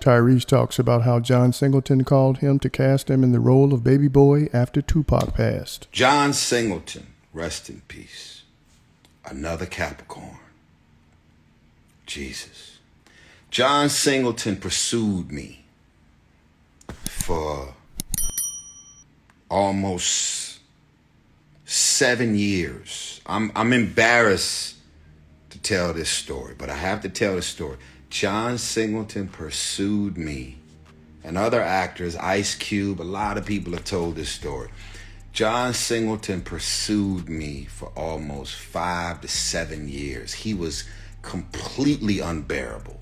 Tyrese talks about how John Singleton called him to cast him in the role of Baby Boy after Tupac passed. John Singleton, rest in peace. Another Capricorn. Jesus. John Singleton pursued me for almost 7 years. I'm embarrassed to tell this story, but I have to tell this story. John Singleton pursued me and other actors, Ice Cube, a lot of people have told this story. John Singleton pursued me for almost 5 to 7 years. He was completely unbearable.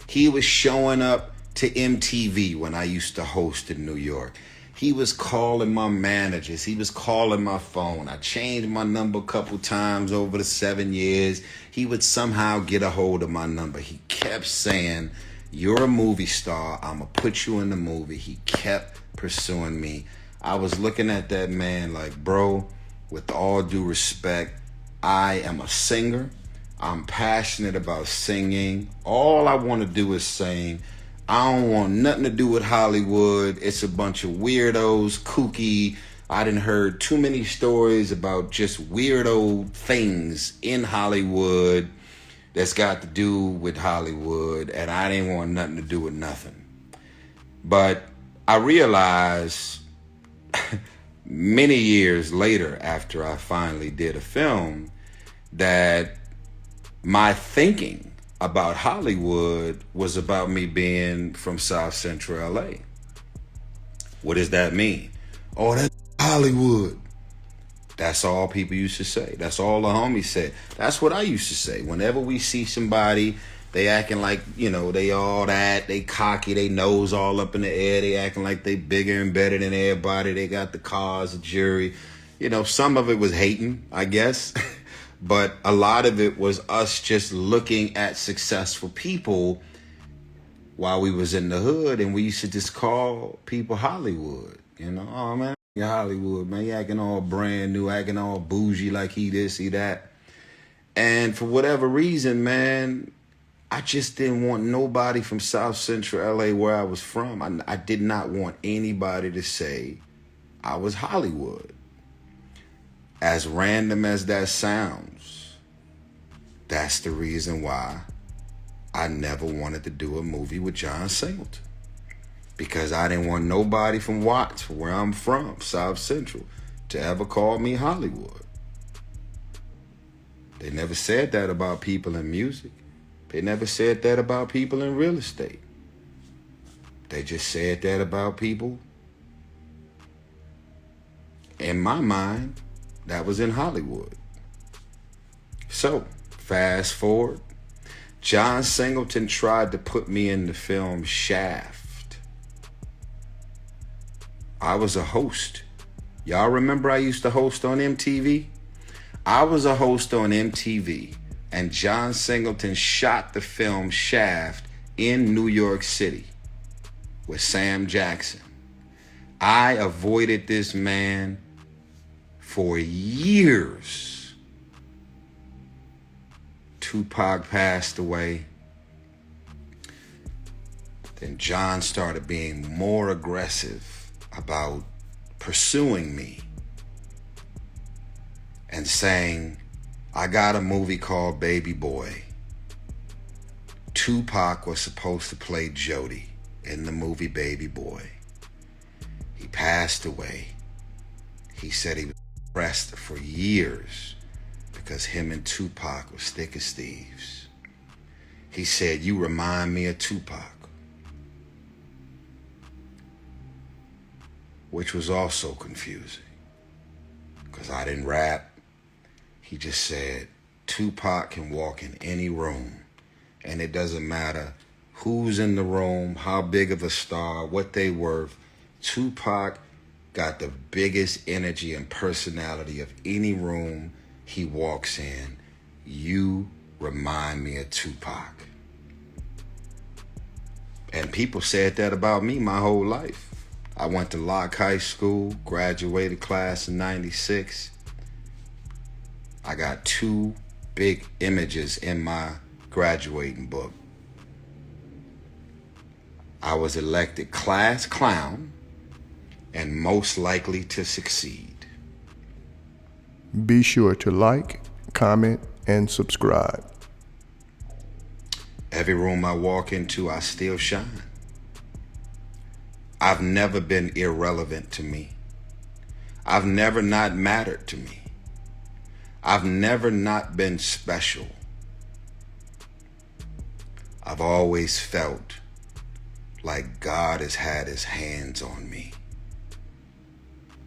He was showing up to MTV when I used to host in New York. He was calling my managers. He was calling my phone. I changed my number a couple times over the 7 years. He would somehow get a hold of my number. He kept saying, "You're a movie star. I'm going to put you in the movie." He kept pursuing me. I was looking at that man like, bro, with all due respect, I am a singer. I'm passionate about singing. All I want to do is sing. I don't want nothing to do with Hollywood. It's a bunch of weirdos, kooky. I done heard too many stories about just weirdo things in Hollywood that's got to do with Hollywood, and I didn't want nothing to do with nothing. But I realized many years later, after I finally did a film, that my thinking about Hollywood was about me being from South Central LA. What does that mean? Oh, that's Hollywood. That's all people used to say. That's all the homies said. That's what I used to say. Whenever we see somebody, they acting like, they all that, they cocky, they nose all up in the air, they acting like they bigger and better than everybody, they got the cars, the jury. Some of it was hating, I guess. But a lot of it was us just looking at successful people while we was in the hood, and we used to just call people Hollywood. Oh man, you're Hollywood, man. You acting all brand new, acting all bougie like he this, he that. And for whatever reason, man, I just didn't want nobody from South Central LA where I was from. I did not want anybody to say I was Hollywood. As random as that sounds, that's the reason why I never wanted to do a movie with John Singleton. Because I didn't want nobody from Watts, where I'm from, South Central, to ever call me Hollywood. They never said that about people in music. They never said that about people in real estate. They just said that about people, in my mind, that was in Hollywood. So, fast forward. John Singleton tried to put me in the film Shaft. I was a host. Y'all remember I used to host on MTV? I was a host on MTV, and John Singleton shot the film Shaft in New York City with Sam Jackson. I avoided this man for years. Tupac passed away. Then John started being more aggressive about pursuing me and saying, I got a movie called Baby Boy. Tupac was supposed to play Jody in the movie Baby Boy. He passed away. He said he was depressed for years because him and Tupac was thick as thieves. He said, "You remind me of Tupac," which was also confusing because I didn't rap. He just said, Tupac can walk in any room and it doesn't matter who's in the room, how big of a star, what they worth. Tupac got the biggest energy and personality of any room he walks in. You remind me of Tupac. And people said that about me my whole life. I went to Locke High School, graduated class in 96. I got 2 big images in my graduating book. I was elected class clown and most likely to succeed. Be sure to like, comment, and subscribe. Every room I walk into, I still shine. I've never been irrelevant to me. I've never not mattered to me. I've never not been special. I've always felt like God has had his hands on me.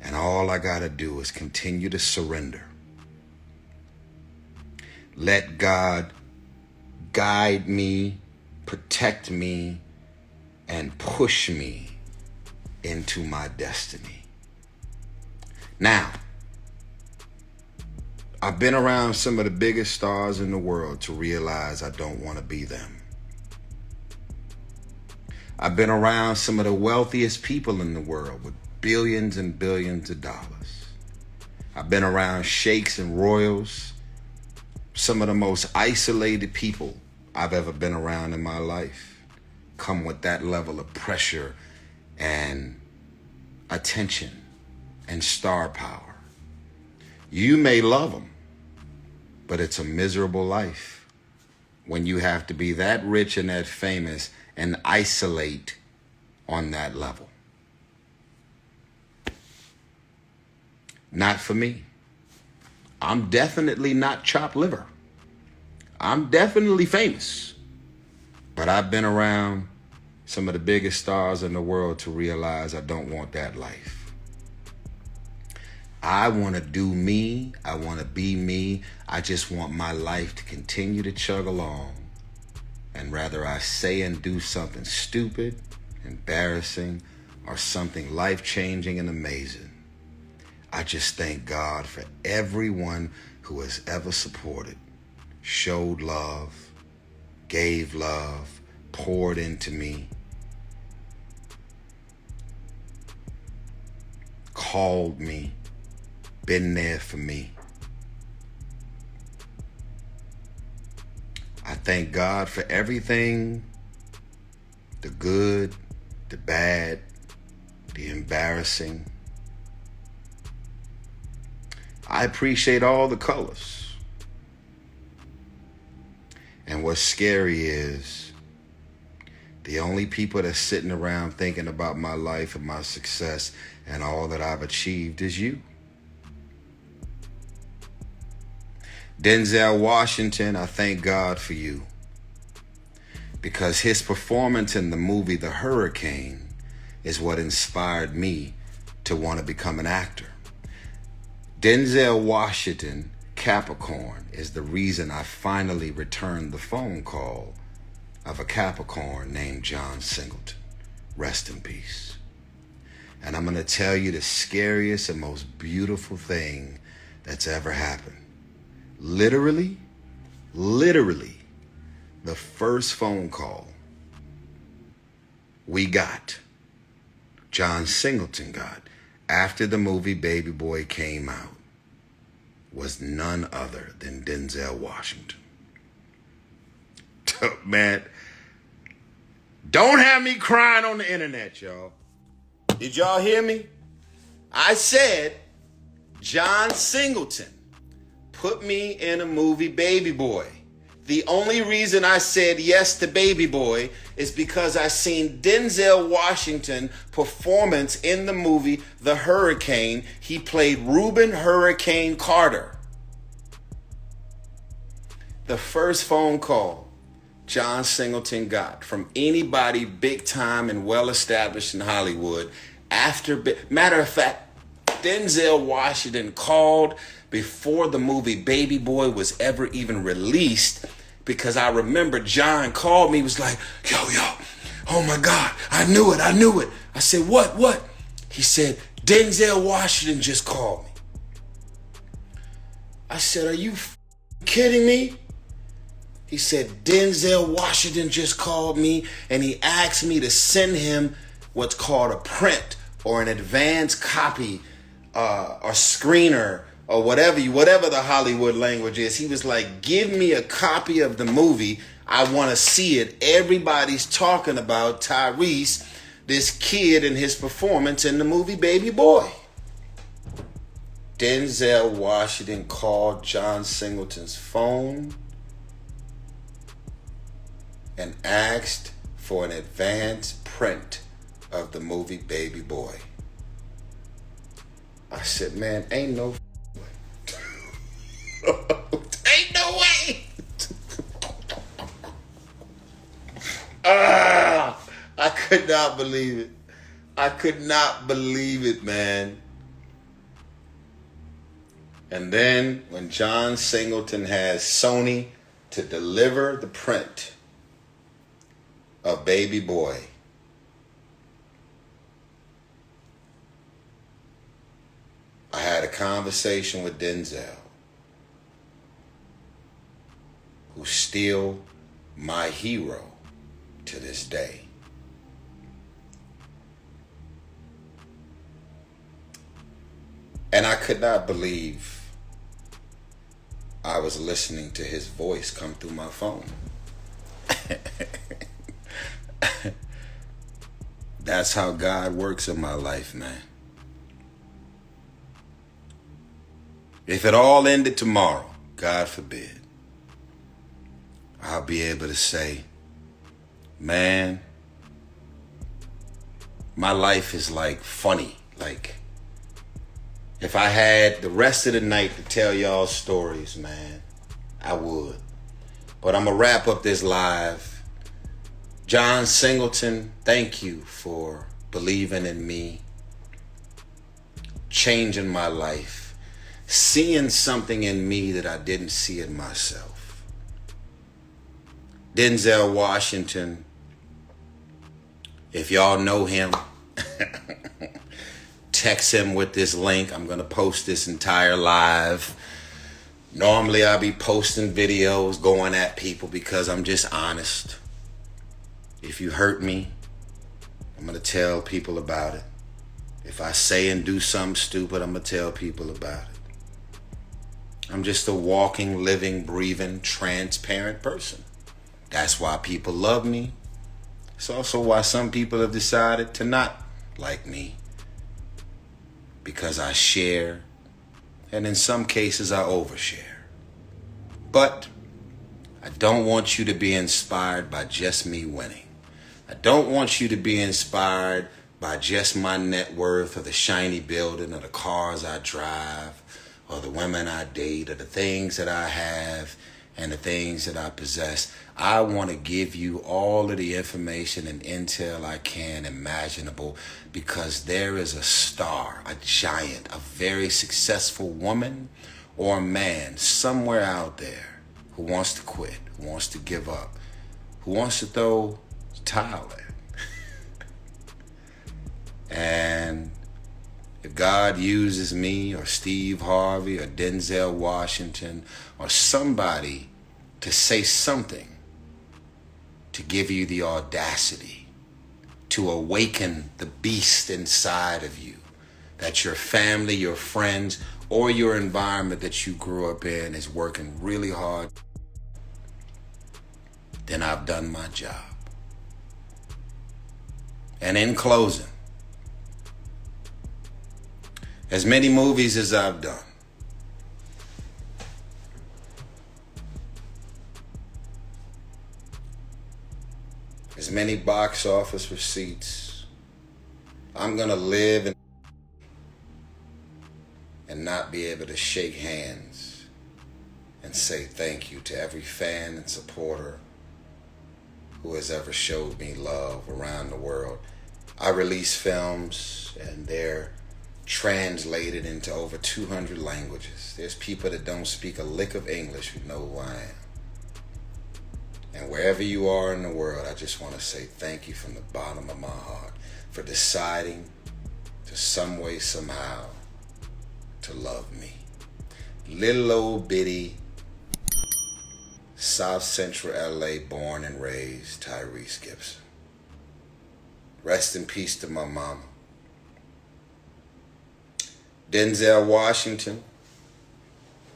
And all I gotta do is continue to surrender. Let God guide me, protect me, and push me into my destiny. Now, I've been around some of the biggest stars in the world to realize I don't want to be them. I've been around some of the wealthiest people in the world with billions and billions of dollars. I've been around sheikhs and royals, some of the most isolated people I've ever been around in my life come with that level of pressure and attention and star power. You may love them, but it's a miserable life when you have to be that rich and that famous and isolate on that level. Not for me. I'm definitely not chopped liver. I'm definitely famous. But I've been around some of the biggest stars in the world to realize I don't want that life. I want to do me. I want to be me. I just want my life to continue to chug along. And rather I say and do something stupid, embarrassing, or something life-changing and amazing. I just thank God for everyone who has ever supported, showed love, gave love, poured into me, called me, been there for me. I thank God for everything, the good, the bad, the embarrassing. I appreciate all the colors. And what's scary is the only people that's sitting around thinking about my life and my success and all that I've achieved is you. Denzel Washington, I thank God for you, because his performance in the movie The Hurricane is what inspired me to want to become an actor. Denzel Washington, Capricorn, is the reason I finally returned the phone call of a Capricorn named John Singleton. Rest in peace. And I'm going to tell you the scariest and most beautiful thing that's ever happened. Literally, the first phone call we got, John Singleton got, after the movie Baby Boy came out, was none other than Denzel Washington. Man, don't have me crying on the internet, y'all. Did y'all hear me? I said John Singleton put me in a movie Baby Boy. The only reason I said yes to Baby Boy is because I seen Denzel Washington performance in the movie The Hurricane. He played Reuben Hurricane Carter. The first phone call John Singleton got from anybody big time and well established in Hollywood matter of fact, Denzel Washington called before the movie Baby Boy was ever even released, because I remember John called me, was like, yo, oh my God, I knew it. I said, what? He said, Denzel Washington just called me. I said, are you kidding me? He said, Denzel Washington just called me and he asked me to send him what's called a print or an advanced copy or screener or whatever the Hollywood language is. He was like, give me a copy of the movie I want to see it. Everybody's talking about Tyrese, this kid and his performance in the movie Baby Boy. Denzel Washington called John Singleton's phone and asked for an advance print of the movie Baby Boy. I said, man, ain't no way. Ain't no way. I could not believe it. I could not believe it, man. And then when John Singleton has Sony to deliver the print of Baby Boy, I had a conversation with Denzel, who's still my hero to this day. And I could not believe I was listening to his voice come through my phone. That's how God works in my life, man. If it all ended tomorrow, God forbid, I'll be able to say, man, my life is like funny. Like, if I had the rest of the night to tell y'all stories, man, I would. But I'm going to wrap up this live. John Singleton, thank you for believing in me, changing my life, seeing something in me that I didn't see in myself. Denzel Washington, if y'all know him, text him with this link. I'm going to post this entire live. Normally I'll be posting videos going at people because I'm just honest. If you hurt me, I'm going to tell people about it. If I say and do something stupid, I'm going to tell people about it. I'm just a walking, living, breathing, transparent person. That's why people love me. It's also why some people have decided to not like me. Because I share, and in some cases I overshare. But I don't want you to be inspired by just me winning. I don't want you to be inspired by just my net worth or the shiny building or the cars I drive or the women I date or the things that I have and the things that I possess. I want to give you all of the information and intel I can imaginable because there is a star, a giant, a very successful woman or man somewhere out there who wants to quit, who wants to give up, who wants to throw the towel in. And if God uses me or Steve Harvey or Denzel Washington or somebody to say something to give you the audacity to awaken the beast inside of you that your family, your friends, or your environment that you grew up in is working really hard, then I've done my job. And in closing, as many movies as I've done, as many box office receipts, I'm gonna live and not be able to shake hands and say thank you to every fan and supporter who has ever showed me love around the world. I release films and they're translated into over 200 languages. There's people that don't speak a lick of English who know who I am. And wherever you are in the world, I just want to say thank you from the bottom of my heart for deciding to some way, somehow, to love me. Little old bitty South Central LA born and raised Tyrese Gibson. Rest in peace to my mama. Denzel Washington,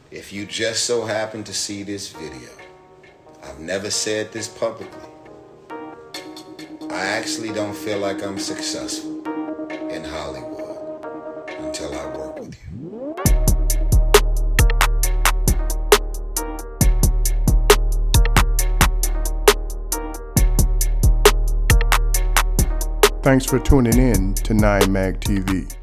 if you just so happen to see this video, I've never said this publicly. I actually don't feel like I'm successful in Hollywood until I work with you. Thanks for tuning in to 9 Mag TV.